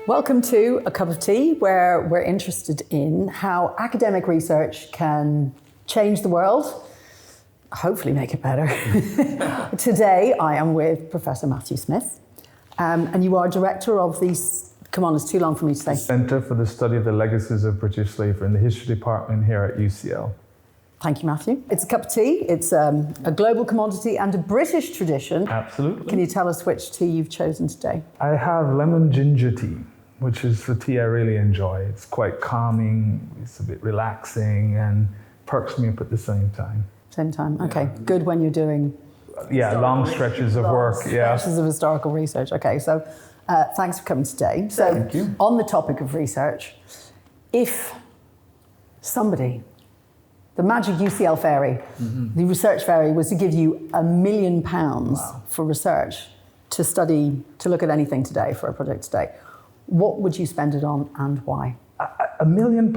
Welcome to A Cup of Tea, where we're interested in how academic research can change the world, hopefully make it better. Today, I am with Professor Matthew Smith, and you are director of the, come on, it's too long for me to say. Centre for the Study of the Legacies of British Slavery in the History Department here at UCL. Thank you, Matthew. It's a cup of tea. It's a global commodity and a British tradition. Absolutely. Can you tell us which tea you've chosen today? I have lemon ginger tea, which is the tea I really enjoy. It's quite calming, it's a bit relaxing, and perks me up at the same time. Same time. Okay, good when you're doing long stretches of work. Stretches of historical research. Okay, so thanks for coming today. So, thank you. On the topic of research, if somebody, the magic UCL fairy, the research fairy, was to give you £1 million for research to study, to look at anything today for a project today, what would you spend it on and why? £1 million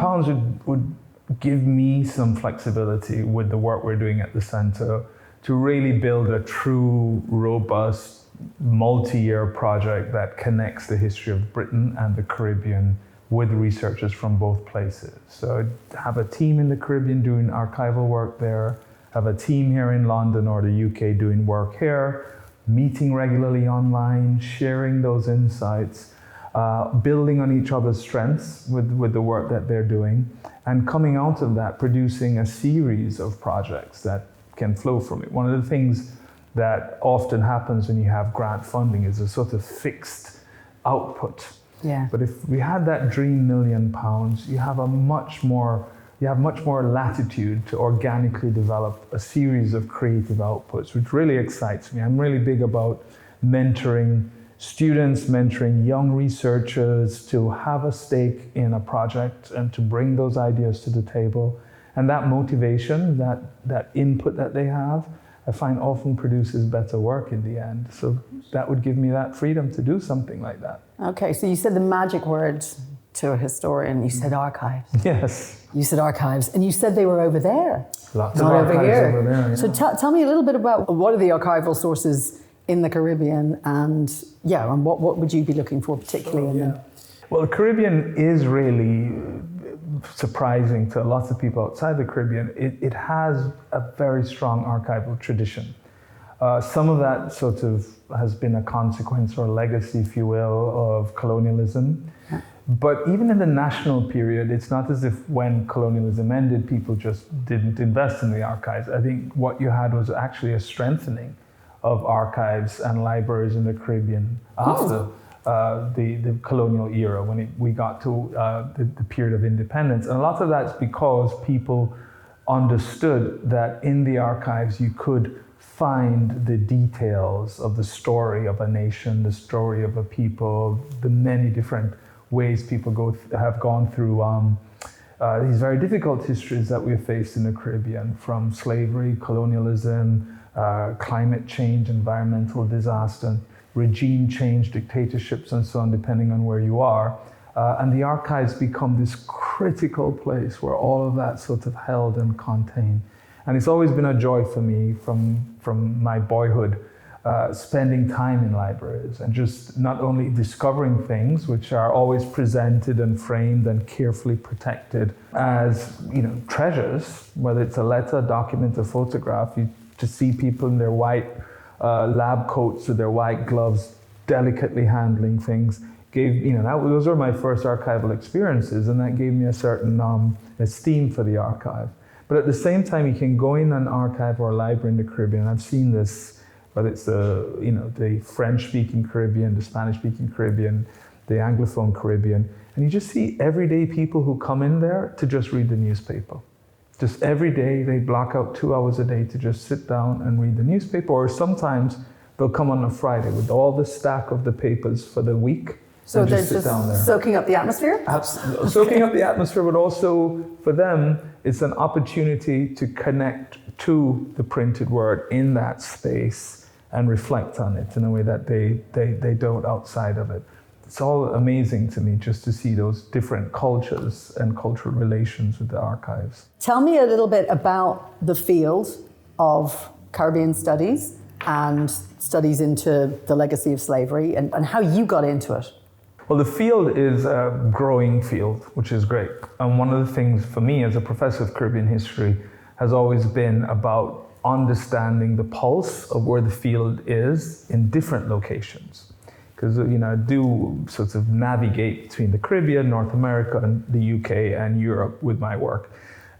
would give me some flexibility with the work we're doing at the centre to really build a true, robust, multi-year project that connects the history of Britain and the Caribbean with researchers from both places. So have a team in the Caribbean doing archival work there, have a team here in London or the UK doing work here, meeting regularly online, sharing those insights, building on each other's strengths with the work that they're doing, and coming out of that, producing a series of projects that can flow from it. One of the things that often happens when you have grant funding is a sort of fixed output. Yeah. But if we had that dream £1 million, you have much more latitude to organically develop a series of creative outputs, which really excites me. I'm really big about mentoring students, mentoring young researchers to have a stake in a project and to bring those ideas to the table. And that motivation, that input that they have, I find often produces better work in the end. So that would give me that freedom to do something like that. Okay, so you said the magic word to a historian, you said archives. Yes. You said archives, and you said they were over there. Lots of archives over there. Yeah. So tell me a little bit about what are the archival sources in the Caribbean, and what would you be looking for particularly in them? Well, the Caribbean is really surprising to lots of people outside the Caribbean. It has a very strong archival tradition. Some of that sort of has been a consequence or legacy, if you will, of colonialism. But even in the national period, it's not as if when colonialism ended, people just didn't invest in the archives. I think what you had was actually a strengthening of archives and libraries in the Caribbean after the colonial era, when we got to the period of independence. And a lot of that's because people understood that in the archives you could find the details of the story of a nation, the story of a people, the many different ways people have gone through these very difficult histories that we've faced in the Caribbean, from slavery, colonialism, climate change, environmental disaster, regime change, dictatorships, and so on, depending on where you are. And the archives become this critical place where all of that sort of held and contained. And it's always been a joy for me from my boyhood, spending time in libraries and just not only discovering things which are always presented and framed and carefully protected as, treasures, whether it's a letter, a document, a photograph, to see people in their white lab coats with their white gloves, delicately handling things, those were my first archival experiences, and that gave me a certain esteem for the archive. But at the same time, you can go in an archive or a library in the Caribbean, and I've seen this, whether it's the French-speaking Caribbean, the Spanish-speaking Caribbean, the Anglophone Caribbean, and you just see everyday people who come in there to just read the newspaper. Just every day, they block out 2 hours a day to just sit down and read the newspaper, or sometimes they'll come on a Friday with all the stack of the papers for the week. So they're just soaking up the atmosphere? Absolutely. Soaking up the atmosphere, but also for them, it's an opportunity to connect to the printed word in that space and reflect on it in a way that they don't outside of it. It's all amazing to me just to see those different cultures and cultural relations with the archives. Tell me a little bit about the field of Caribbean studies and studies into the legacy of slavery and how you got into it. Well, the field is a growing field, which is great. And one of the things for me as a professor of Caribbean history has always been about understanding the pulse of where the field is in different locations. Because I do sort of navigate between the Caribbean, North America, and the UK and Europe with my work.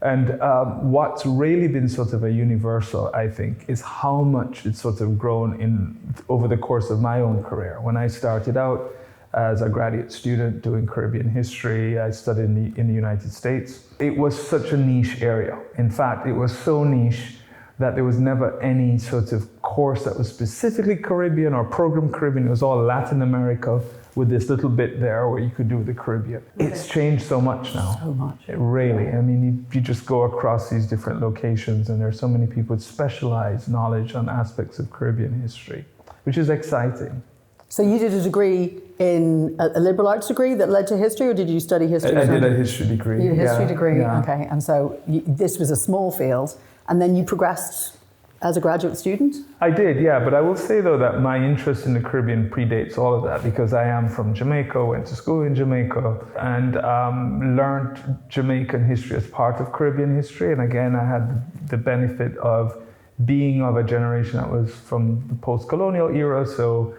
And what's really been sort of a universal, I think, is how much it's sort of grown over the course of my own career. When I started out as a graduate student doing Caribbean history, I studied in the United States. It was such a niche area. In fact, it was so niche that there was never any sort of course that was specifically Caribbean or program Caribbean. It was all Latin America with this little bit there where you could do the Caribbean. It's changed so much now. So much. It really, I mean, you just go across these different locations and there's so many people with specialized knowledge on aspects of Caribbean history, which is exciting. So you did a degree in a liberal arts degree that led to history, or did you study history? I did a history degree. You did a history degree, yeah. okay. And so this was a small field, and then you progressed as a graduate student? I did, yeah, but I will say though that my interest in the Caribbean predates all of that because I am from Jamaica, went to school in Jamaica, and learned Jamaican history as part of Caribbean history. And again, I had the benefit of being of a generation that was from the post-colonial era, so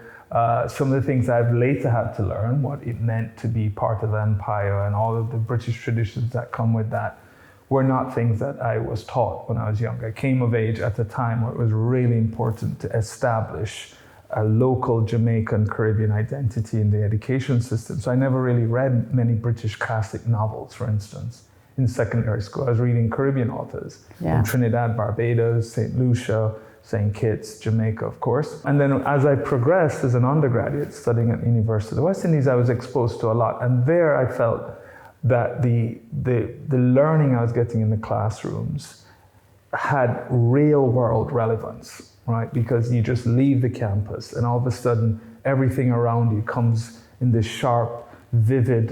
some of the things I've later had to learn, what it meant to be part of empire and all of the British traditions that come with that, were not things that I was taught when I was young. I came of age at a time where it was really important to establish a local Jamaican Caribbean identity in the education system. So I never really read many British classic novels, for instance. In secondary school, I was reading Caribbean authors from Trinidad, Barbados, St. Lucia, St. Kitts, Jamaica, of course. And then as I progressed as an undergraduate studying at the University of the West Indies, I was exposed to a lot. And there I felt that the learning I was getting in the classrooms had real world relevance, right? Because you just leave the campus and all of a sudden everything around you comes in this sharp, vivid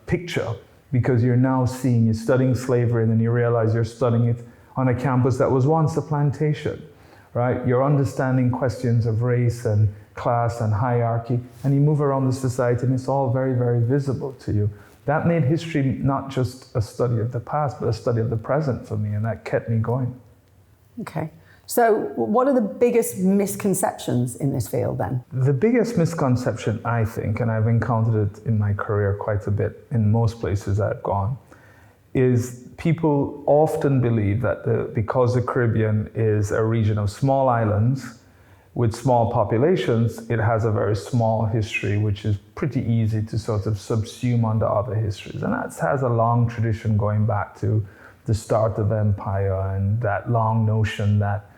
picture because you're now you're studying slavery and then you realize you're studying it on a campus that was once a plantation, right? You're understanding questions of race and class and hierarchy, and you move around the society and it's all very, very visible to you. That made history not just a study of the past, but a study of the present for me, and that kept me going. Okay. So what are the biggest misconceptions in this field then? The biggest misconception, I think, and I've encountered it in my career quite a bit in most places I've gone, is people often believe that because the Caribbean is a region of small islands with small populations, it has a very small history, which is pretty easy to sort of subsume under other histories. And that has a long tradition going back to the start of empire and that long notion that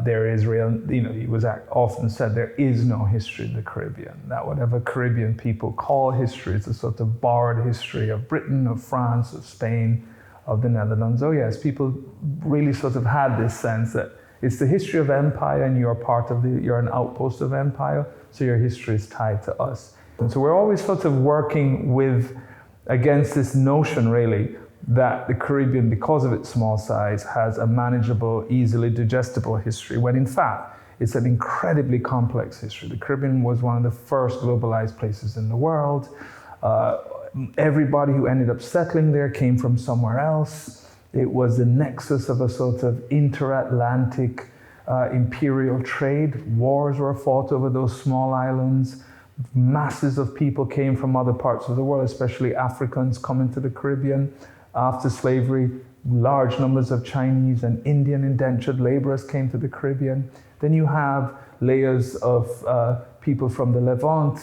there is real, it was often said there is no history in the Caribbean, that whatever Caribbean people call history is a sort of borrowed history of Britain, of France, of Spain, of the Netherlands. Oh yes, people really sort of had this sense that it's the history of empire and you're an outpost of empire, so your history is tied to us. And so we're always sort of working against this notion really that the Caribbean, because of its small size, has a manageable, easily digestible history, when in fact, it's an incredibly complex history. The Caribbean was one of the first globalized places in the world. Everybody who ended up settling there came from somewhere else. It was the nexus of a sort of interatlantic imperial trade. Wars were fought over those small islands. Masses of people came from other parts of the world, especially Africans coming to the Caribbean. After slavery, large numbers of Chinese and Indian indentured laborers came to the Caribbean. Then you have layers of people from the Levant,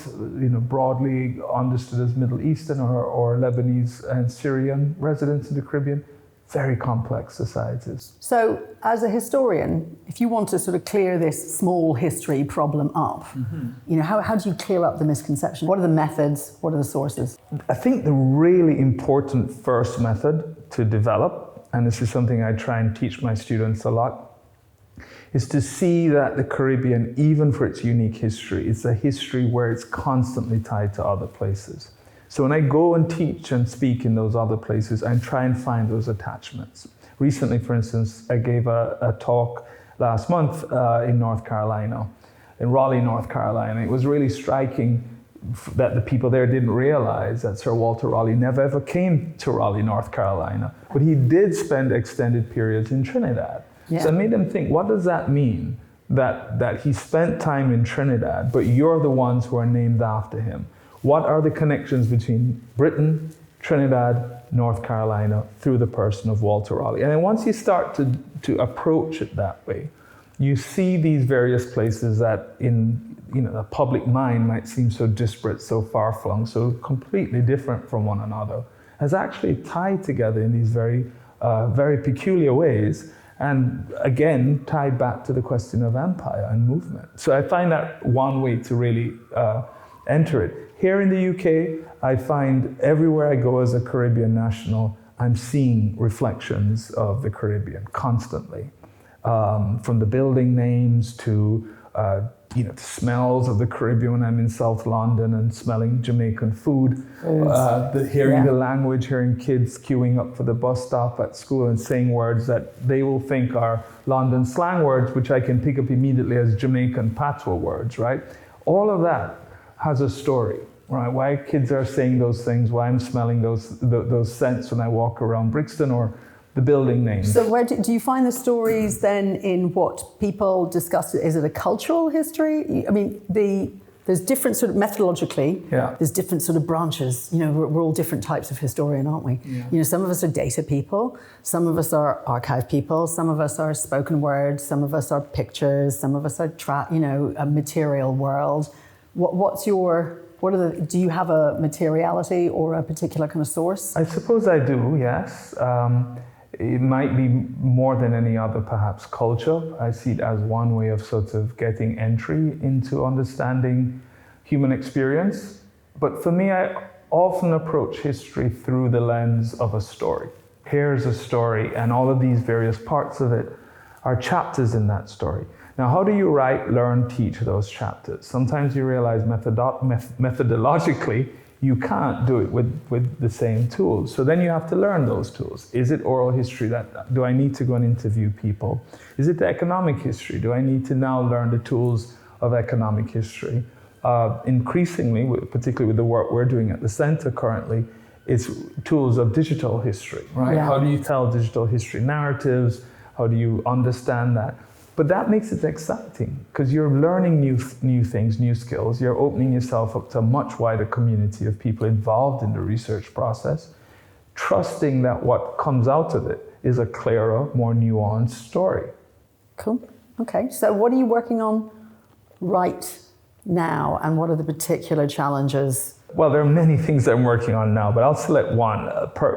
broadly understood as Middle Eastern or Lebanese and Syrian residents in the Caribbean. Very complex societies. So as a historian, if you want to sort of clear this small history problem up, how do you clear up the misconception? What are the methods? What are the sources? I think the really important first method to develop, and this is something I try and teach my students a lot, is to see that the Caribbean, even for its unique history, is a history where it's constantly tied to other places. So when I go and teach and speak in those other places, I try and find those attachments. Recently, for instance, I gave a talk last month in North Carolina, in Raleigh, North Carolina. It was really striking that the people there didn't realize that Sir Walter Raleigh never ever came to Raleigh, North Carolina, but he did spend extended periods in Trinidad. Yeah. So it made them think, what does that mean? That he spent time in Trinidad, but you're the ones who are named after him. What are the connections between Britain, Trinidad, North Carolina through the person of Walter Raleigh? And then once you start to approach it that way, you see these various places that in the public mind might seem so disparate, so far-flung, so completely different from one another, as actually tied together in these very, very peculiar ways, and again, tied back to the question of empire and movement. So I find that one way to really enter it. Here in the UK, I find everywhere I go as a Caribbean national, I'm seeing reflections of the Caribbean constantly. From the building names to the smells of the Caribbean when I'm in South London and smelling Jamaican food, hearing the language, hearing kids queuing up for the bus stop at school and saying words that they will think are London slang words, which I can pick up immediately as Jamaican patois words, right? All of that has a story, right? Why kids are saying those things, why I'm smelling those scents when I walk around Brixton, or the building names. So where do you find the stories then in what people discuss? Is it a cultural history? I mean, there's different sort of methodologically, there's different sort of branches. We're all different types of historian, aren't we? Yeah. Some of us are data people, some of us are archive people, some of us are spoken word, some of us are pictures, some of us are a material world. Do you have a materiality or a particular kind of source? I suppose I do, yes. It might be more than any other, perhaps, culture. I see it as one way of sort of getting entry into understanding human experience. But for me, I often approach history through the lens of a story. Here's a story, and all of these various parts of it are chapters in that story. Now, how do you write, learn, teach those chapters? Sometimes you realize methodologically, you can't do it with the same tools. So then you have to learn those tools. Is it oral history? Do I need to go and interview people? Is it the economic history? Do I need to now learn the tools of economic history? Increasingly, particularly with the work we're doing at the Centre currently, it's tools of digital history, right? Yeah. How do you tell digital history narratives? How do you understand that? But that makes it exciting because you're learning new things, new skills. You're opening yourself up to a much wider community of people involved in the research process, trusting that what comes out of it is a clearer, more nuanced story. Cool. Okay. So what are you working on right now, and what are the particular challenges? Well, there are many things I'm working on now, but I'll select one,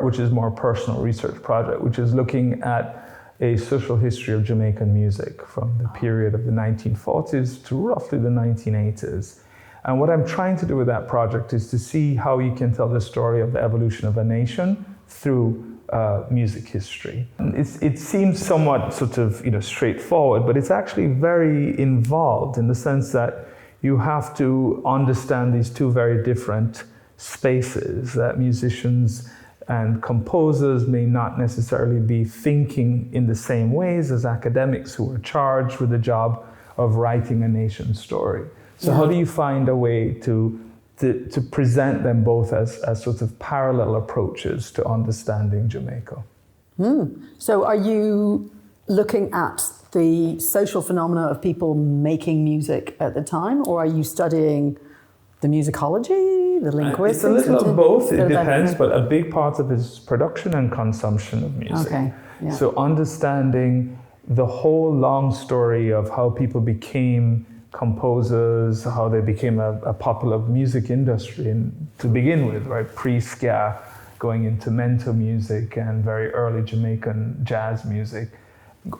which is more personal research project, which is looking at a social history of Jamaican music from the period of the 1940s to roughly the 1980s. And what I'm trying to do with that project is to see how you can tell the story of the evolution of a nation through music history. It seems somewhat sort of straightforward, but it's actually very involved in the sense that you have to understand these two very different spaces that musicians and composers may not necessarily be thinking in the same ways as academics who are charged with the job of writing a nation's story. So how do you find a way to present them both as sort of parallel approaches to understanding Jamaica? So are you looking at the social phenomena of people making music at the time, or are you studying the musicology, the linguistics? It's a little of both, it depends, but a big part of it is production and consumption of music. Okay. Yeah. So understanding the whole long story of how people became composers, how they became a popular music industry to begin with, right? Pre-ska, going into mento music and very early Jamaican jazz music,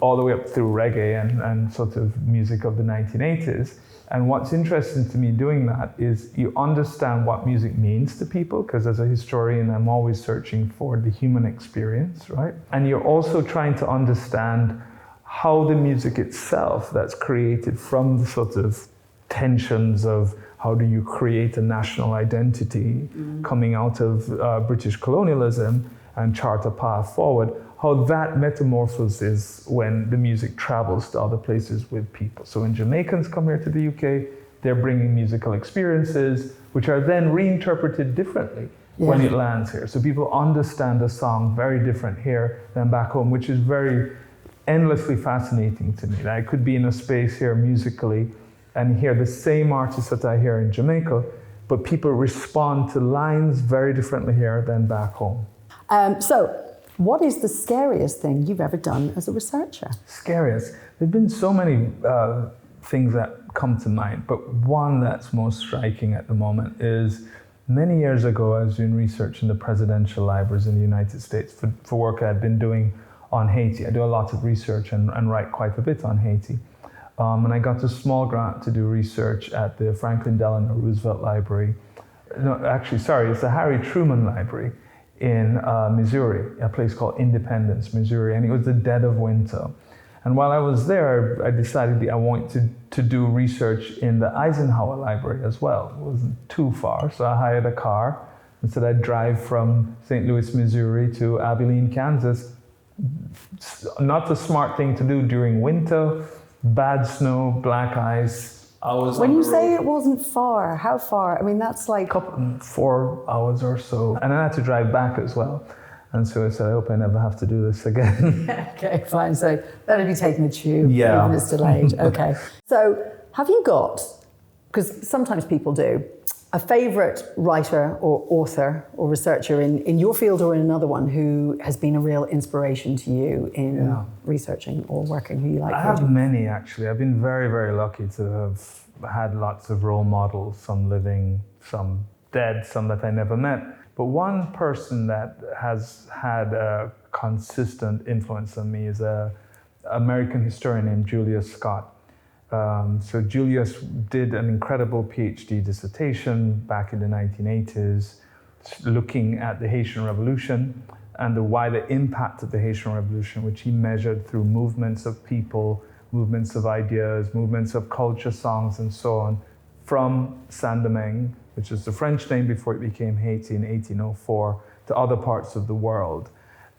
all the way up through reggae and sort of music of the 1980s. And what's interesting to me doing that is you understand what music means to people, because as a historian, I'm always searching for the human experience, right? And you're also trying to understand how the music itself that's created from the sort of tensions of how do you create a national identity coming out of British colonialism and chart a path forward, how that metamorphoses when the music travels to other places with people. So when Jamaicans come here to the UK, they're bringing musical experiences, which are then reinterpreted differently when it lands here. So people understand a song very different here than back home, which is very endlessly fascinating to me. That I could be in a space here musically and hear the same artist that I hear in Jamaica, but people respond to lines very differently here than back home. So, what is the scariest thing you've ever done as a researcher? Scariest? There've been so many things that come to mind, but one that's most striking at the moment is many years ago I was doing research in the presidential libraries in the United States for work I'd been doing on Haiti. I do a lot of research and write quite a bit on Haiti. And I got a small grant to do research at the Franklin Delano Roosevelt Library. No, actually, sorry, it's the Harry Truman Library in Missouri, a place called Independence, Missouri, and it was the dead of winter. And while I was there, I decided I wanted to do research in the Eisenhower Library as well. It wasn't too far, so I hired a car. Instead, I'd drive from St. Louis, Missouri to Abilene, Kansas. Not a smart thing to do during winter, bad snow, black ice. When you say it wasn't far, how far? I mean, that's like 4 hours or so. And I had to drive back as well. And so I said, I hope I never have to do this again. Okay, fine. So better be taking the tube, yeah. even if it's delayed. Okay. So have you got, because sometimes people do, a favourite writer or author or researcher in your field or in another one who has been a real inspiration to you in researching or working, who you like? I have many, actually. I've been very, very lucky to have had lots of role models, some living, some dead, some that I never met. But one person that has had a consistent influence on me is an American historian named Julius Scott. So Julius did an incredible PhD dissertation back in the 1980s, looking at the Haitian Revolution and the wider impact of the Haitian Revolution, which he measured through movements of people, movements of ideas, movements of culture, songs, and so on, from Saint-Domingue, which is the French name before it became Haiti in 1804, to other parts of the world.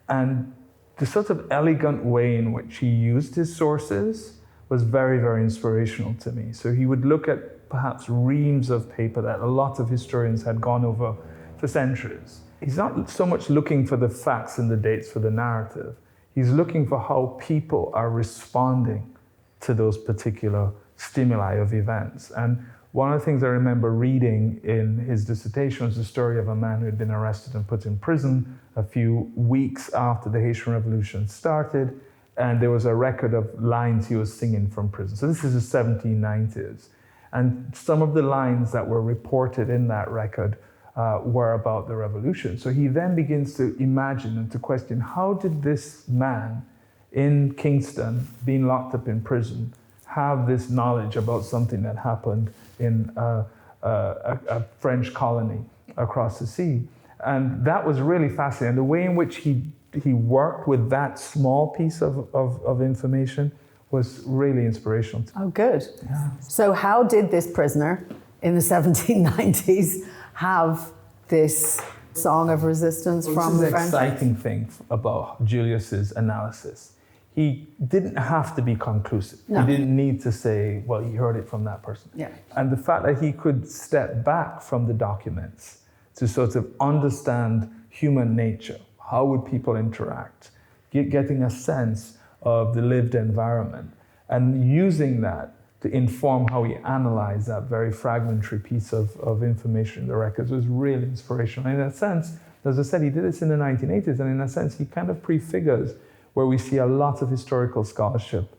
And the sort of elegant way in which he used his sources was very, very inspirational to me. So he would look at perhaps reams of paper that a lot of historians had gone over for centuries. He's not so much looking for the facts and the dates for the narrative. He's looking for how people are responding to those particular stimuli of events. And one of the things I remember reading in his dissertation was the story of a man who had been arrested and put in prison a few weeks after the Haitian Revolution started, and there was a record of lines he was singing from prison. So this is the 1790s. And some of the lines that were reported in that record were about the revolution. So he then begins to imagine and to question, how did this man in Kingston, being locked up in prison, have this knowledge about something that happened in a French colony across the sea? And that was really fascinating. The way in which he worked with that small piece of information was really inspirational. Oh, good. Yeah. So how did this prisoner in the 1790s have this song of resistance from the French? This is the exciting thing about Julius's analysis. He didn't have to be conclusive. No. He didn't need to say, well, he heard it from that person. Yeah. And the fact that he could step back from the documents to sort of understand human nature, how would people interact, getting a sense of the lived environment, and using that to inform how he analyzed that very fragmentary piece of information in the records was really inspirational. And in a sense, as I said, he did this in the 1980s, and in a sense, he kind of prefigures where we see a lot of historical scholarship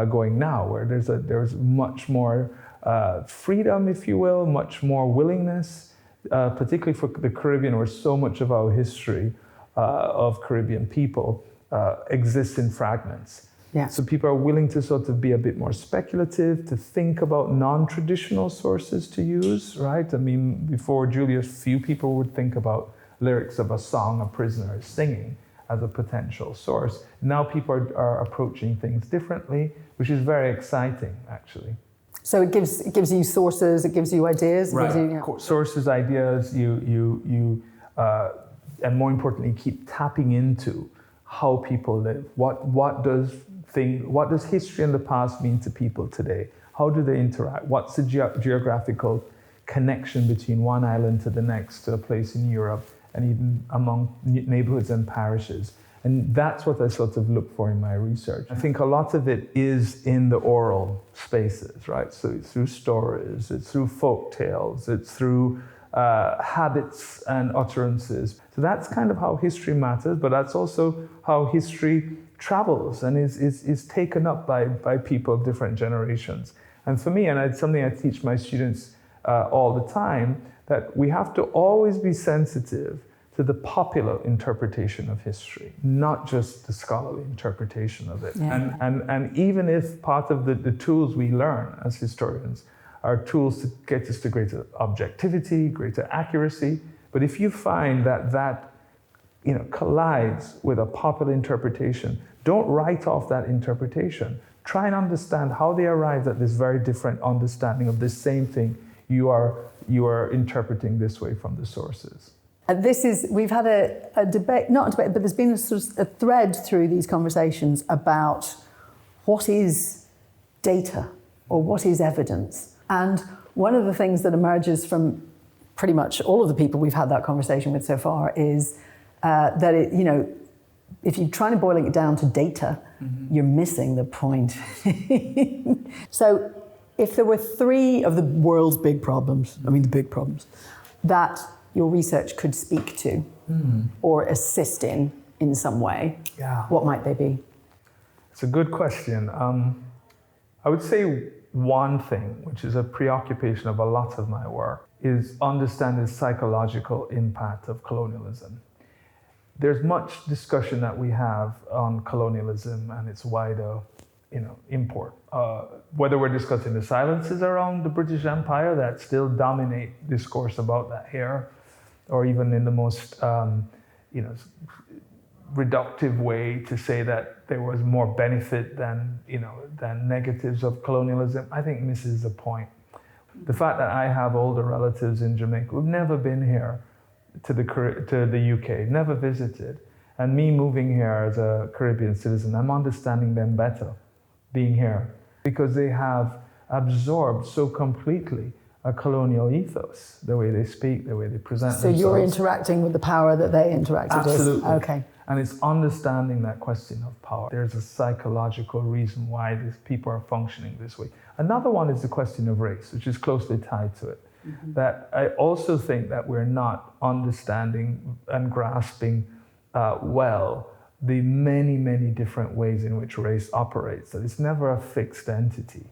going now, where there's much more freedom, if you will, much more willingness, particularly for the Caribbean, where so much of our history of Caribbean people exists in fragments. Yeah. So people are willing to sort of be a bit more speculative, to think about non-traditional sources to use, right? I mean, before Julius, few people would think about lyrics of a song a prisoner is singing as a potential source. Now people are approaching things differently, which is very exciting, actually. So it gives you sources, it gives you ideas. Right. Gives you, sources, ideas. You and more importantly, keep tapping into how people live. What does history in the past mean to people today? How do they interact? What's the geographical connection between one island to the next, to a place in Europe, and even among neighborhoods and parishes? And that's what I sort of look for in my research. I think a lot of it is in the oral spaces, right? So it's through stories, it's through folk tales, it's through habits and utterances. So that's kind of how history matters, but that's also how history travels and is taken up by people of different generations. And for me, and it's something I teach my students all the time, that we have to always be sensitive to the popular interpretation of history, not just the scholarly interpretation of it. Yeah. And even if part of the tools we learn as historians are tools to get us to greater objectivity, greater accuracy, but if you find that collides with a popular interpretation, don't write off that interpretation. Try and understand how they arrived at this very different understanding of this same thing you are interpreting this way from the sources. We've had a debate, not a debate, but there's been a thread through these conversations about what is data or what is evidence. And one of the things that emerges from pretty much all of the people we've had that conversation with so far is that if you're trying to boil it down to data, you're missing the point. So if there were 3 of the world's big problems, that your research could speak to or assist in some way, what might they be? It's a good question. I would say one thing, which is a preoccupation of a lot of my work, is understanding the psychological impact of colonialism. There's much discussion that we have on colonialism and its wider import. Whether we're discussing the silences around the British Empire that still dominate discourse about that here, or even in the most reductive way to say that there was more benefit than negatives of colonialism, I think misses the point. The fact that I have older relatives in Jamaica who've never been here to the UK, never visited, and me moving here as a Caribbean citizen, I'm understanding them better being here because they have absorbed so completely a colonial ethos, the way they speak, the way they present themselves. So you're interacting with the power that they interacted with? Absolutely. Okay. And it's understanding that question of power. There's a psychological reason why these people are functioning this way. Another one is the question of race, which is closely tied to it. That I also think that we're not understanding and grasping well the many, many different ways in which race operates, that it's never a fixed entity,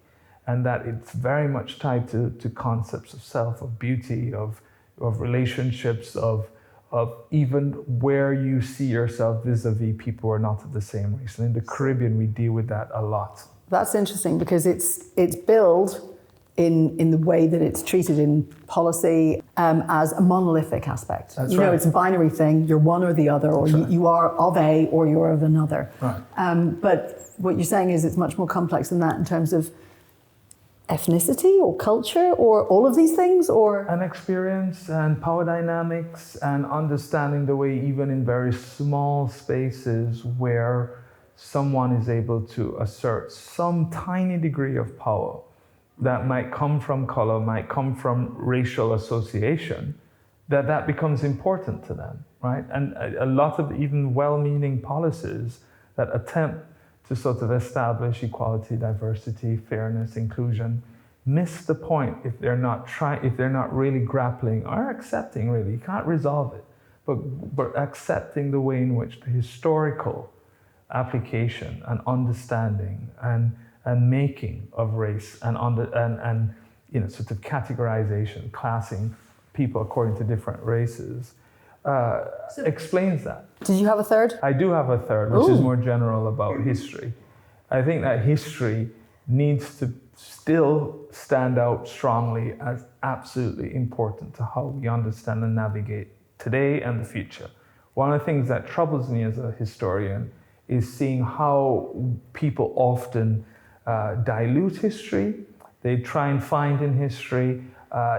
and that it's very much tied to concepts of self, of beauty, of relationships, of even where you see yourself vis-a-vis people who are not of the same race. And in the Caribbean, we deal with that a lot. That's interesting because it's billed in the way that it's treated in policy as a monolithic aspect. That's right. It's a binary thing. You're one or the other, or you are of a or you're of another. Right. But what you're saying is it's much more complex than that in terms of ethnicity or culture or all of these things, or and experience and power dynamics and understanding the way even in very small spaces where someone is able to assert some tiny degree of power that might come from color, might come from racial association, that becomes important to them, right? And a lot of even well-meaning policies that attempt to sort of establish equality, diversity, fairness, inclusion, miss the point if they're not really grappling or accepting, really. You can't resolve it, but accepting the way in which the historical application and understanding and making of race and sort of categorization, classing people according to different races explains that. Did you have a third? I do have a third, which is more general about history. I think that history needs to still stand out strongly as absolutely important to how we understand and navigate today and the future. One of the things that troubles me as a historian is seeing how people often dilute history. They try and find in history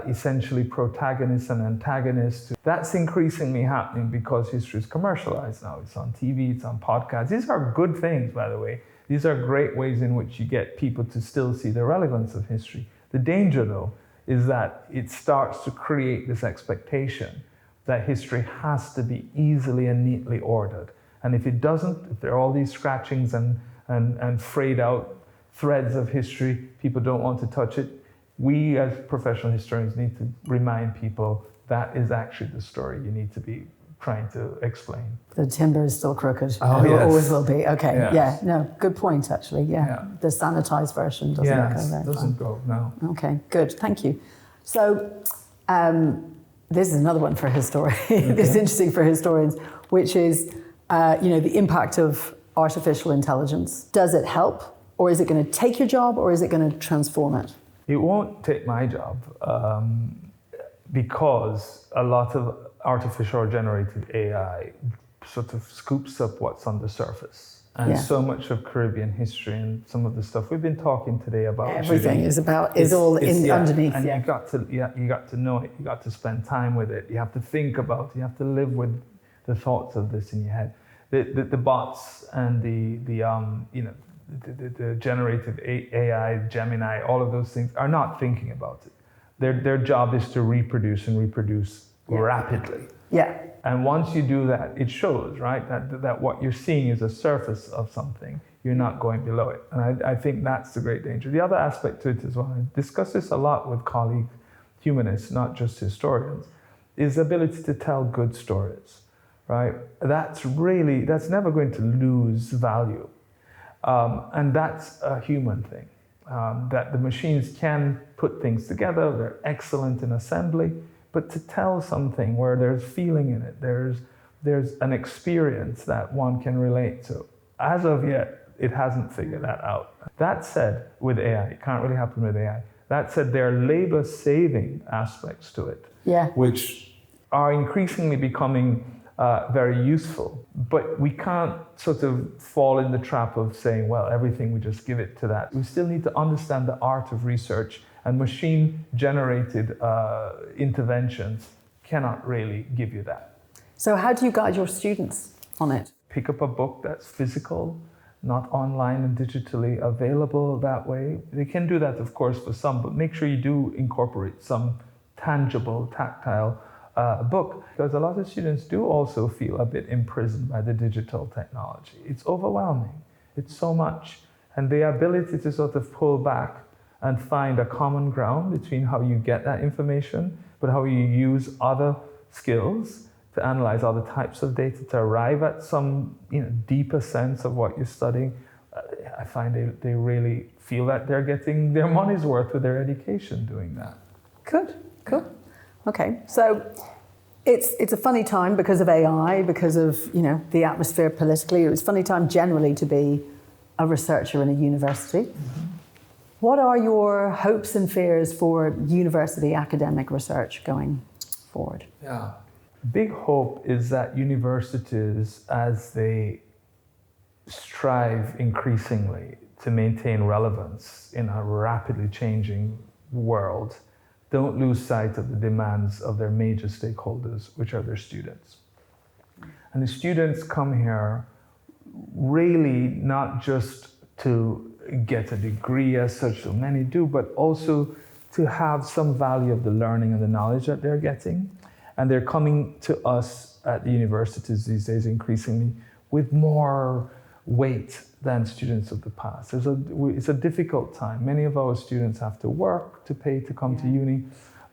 essentially protagonists and antagonists. That's increasingly happening because history is commercialized now. It's on TV, it's on podcasts. These are good things, by the way. These are great ways in which you get people to still see the relevance of history. The danger, though, is that it starts to create this expectation that history has to be easily and neatly ordered. And if it doesn't, if there are all these scratchings and frayed out threads of history, people don't want to touch it. We as professional historians need to remind people that is actually the story you need to be trying to explain. The timber is still crooked. Oh, It yes. always will be. Okay, Yes. yeah, no, good point actually, yeah. The sanitized version doesn't go very far. Doesn't go, no. Okay, good, thank you. So, this is another one for historians. This is interesting for historians, which is, the impact of artificial intelligence. Does it help, or is it going to take your job, or is it going to transform it? It won't take my job because a lot of artificial or generated AI sort of scoops up what's on the surface. And so much of Caribbean history and some of the stuff we've been talking today about. Everything Judy, is all underneath. And you got to know it. You got to spend time with it. You have to think about it. You have to live with the thoughts of this in your head. The bots and the generative AI, Gemini, all of those things are not thinking about it. Their job is to reproduce rapidly. Yeah. And once you do that, it shows, right, that what you're seeing is a surface of something. You're not going below it. And I think that's the great danger. The other aspect to it as well, I discuss this a lot with colleagues, humanists, not just historians, is the ability to tell good stories, right? That's never going to lose value. And that's a human thing, that the machines can put things together, they're excellent in assembly, but to tell something where there's feeling in it, there's an experience that one can relate to. As of yet, it hasn't figured that out. That said, with AI, it can't really happen with AI. That said, there are labor-saving aspects to it, which are increasingly becoming very useful. But we can't sort of fall in the trap of saying, well, everything, we just give it to that. We still need to understand the art of research, and machine-generated interventions cannot really give you that. So how do you guide your students on it? Pick up a book that's physical, not online and digitally available that way. They can do that, of course, for some, but make sure you do incorporate some tangible, tactile book, because a lot of students do also feel a bit imprisoned by the digital technology. It's overwhelming. It's so much. And the ability to sort of pull back and find a common ground between how you get that information, but how you use other skills to analyze other types of data to arrive at some deeper sense of what you're studying. I find they really feel that they're getting their money's worth with their education doing that. Good, cool. Okay, so it's a funny time because of AI, because of the atmosphere politically. It's a funny time generally to be a researcher in a university. Mm-hmm. What are your hopes and fears for university academic research going forward? Yeah. Big hope is that universities, as they strive increasingly to maintain relevance in a rapidly changing world, don't lose sight of the demands of their major stakeholders, which are their students. And the students come here really not just to get a degree as such, so many do, but also to have some value of the learning and the knowledge that they're getting. And they're coming to us at the universities these days increasingly with more weight than students of the past. It's a difficult time. Many of our students have to work to pay to come to uni.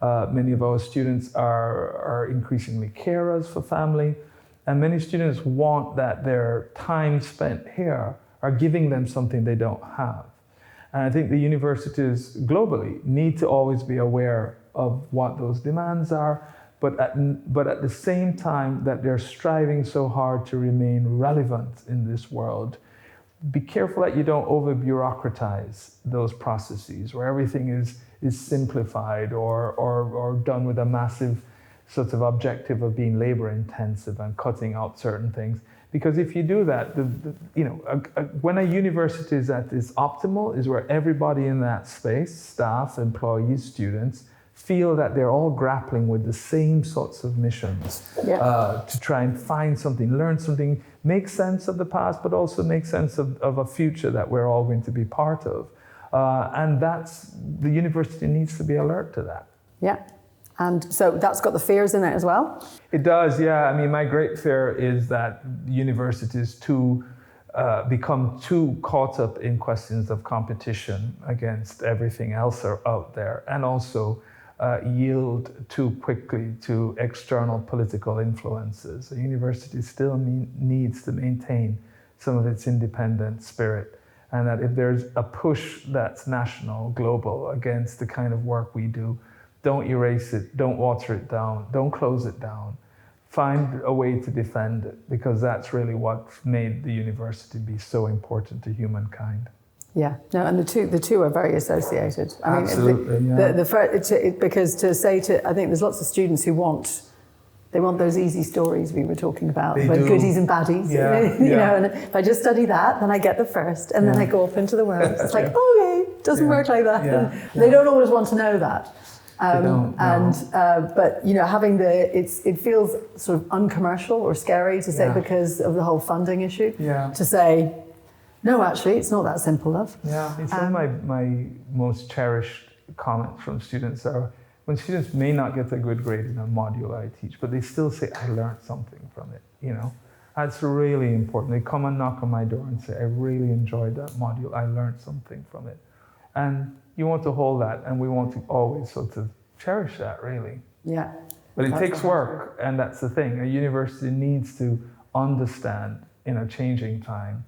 Many of our students are increasingly carers for family. And many students want that their time spent here are giving them something they don't have. And I think the universities globally need to always be aware of what those demands are, but at the same time that they're striving so hard to remain relevant in this world. Be careful that you don't over-bureaucratize those processes where everything is simplified or done with a massive sort of objective of being labor intensive and cutting out certain things. Because if you do that, when a university is at its optimal is where everybody in that space, staff, employees, students, feel that they're all grappling with the same sorts of missions to try and find something, learn something, make sense of the past, but also make sense of a future that we're all going to be part of. And the university needs to be alert to that. Yeah. And so that's got the fears in it as well? It does, yeah. I mean, my great fear is that universities become too caught up in questions of competition against everything else out there, and also yield too quickly to external political influences. A university still needs to maintain some of its independent spirit, and that if there's a push that's national, global, against the kind of work we do, don't erase it, don't water it down, don't close it down. Find a way to defend it, because that's really what made the university be so important to humankind. Yeah, no, and the two are very associated. I Absolutely, mean, because I think there's lots of students who want those easy stories we were talking about, goodies and baddies. You know, and if I just study that, then I get the first, and then I go off into the world. It's like, okay, it doesn't work like that. And they don't always want to know that. But you know, having it feels sort of uncommercial or scary to say because of the whole funding issue. To say, no, actually, it's not that simple, love. Yeah, it's one of my most cherished comments from students are when students may not get a good grade in a module I teach, but they still say, I learned something from it. You know, that's really important. They come and knock on my door and say, I really enjoyed that module. I learned something from it, and you want to hold that, and we want to always sort of cherish that, really. Yeah. But it takes work, and that's the thing. A university needs to understand in a changing time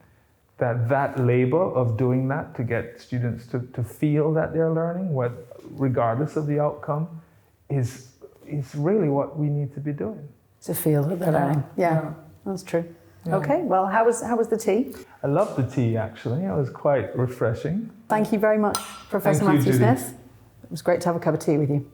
that labor of doing that to get students to feel that they're learning, regardless of the outcome, is really what we need to be doing. To feel that they're learning. Yeah, that's true. Yeah. Okay, well, how was the tea? I loved the tea, actually. It was quite refreshing. Thank you very much, Professor Matthew Smith. It was great to have a cup of tea with you.